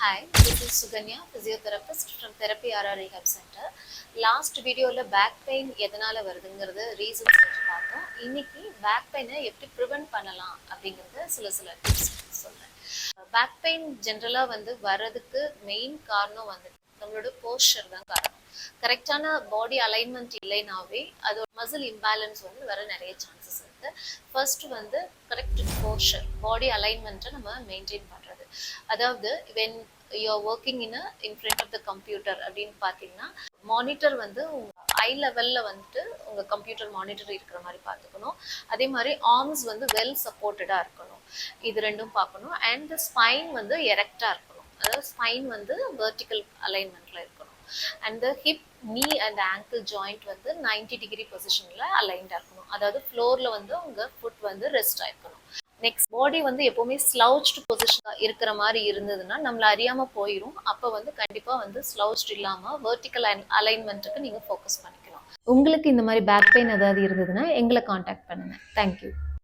Hi, this is Suganya, physiotherapist from Therapy RR Rehab Center. Last வீடியோவில் back pain எதனால் வருதுங்கிறது reasons வச்சு பார்த்தோம். இன்னைக்கு பேக் பெயினை எப்படி ப்ரிவென்ட் பண்ணலாம் அப்படிங்கிறத சில டிப்ஸ் சொல்கிறேன். பேக் பெயின் ஜென்ரலாக வர்றதுக்கு மெயின் காரணம் நம்மளோட போஸ்டர் தான் காரணம். கரெக்டான பாடி அலைன்மெண்ட் இல்லைனாவே அதோட மசில் இம்பேலன்ஸ் வர நிறைய சான்சஸ் இருக்கு. ஃபர்ஸ்ட் கரெக்ட் போஸ்டர், பாடி அலைன்மெண்ட்டை நம்ம மெயின்டைன் பண்ணுறது. அதாவது when you're working in front of the computer அப்படின்னு பார்த்தீங்கன்னா, மானிட்டர் ஐ லெவலில் உங்கள் கம்ப்யூட்டர் மானிட்டர் இருக்கிற மாதிரி பார்த்துக்கணும். அதே மாதிரி ஆர்ம்ஸ் வெல் சப்போர்ட்டடாக இருக்கணும். இது ரெண்டும் பார்க்கணும். அண்ட் ஸ்பைன் எரெக்டாக இருக்கணும். அதாவது ஸ்பைன் வெர்டிக்கல் அலைன்மெண்ட்டில் இருக்கணும். அண்ட் த ஹிப், நீ அண்ட் ஆங்கிள் ஜாயிண்ட் 90 டிகிரி பொசிஷனில் அலைன்டாக இருக்கணும். அதாவது ஃப்ளோரில் உங்கள் ஃபுட் ரெஸ்ட் ஆயிருக்கணும். நெக்ஸ்ட், பாடி எப்பவுமே ஸ்லவுச்டு பொசிஷன் இருக்கிற மாதிரி இருந்ததுன்னா நம்மள அறியாம போயிடும். அப்போ கண்டிப்பா ஸ்லவுச்டு இல்லாம வெர்டிக்கல் அலைன்மெண்ட்டுக்கு நீங்க ஃபோக்கஸ் பண்ணிக்கணும். உங்களுக்கு இந்த மாதிரி பேக் பெயின் ஏதாவது இருந்ததுன்னா எங்களை காண்டாக்ட் பண்ணுங்க. தேங்க்யூ.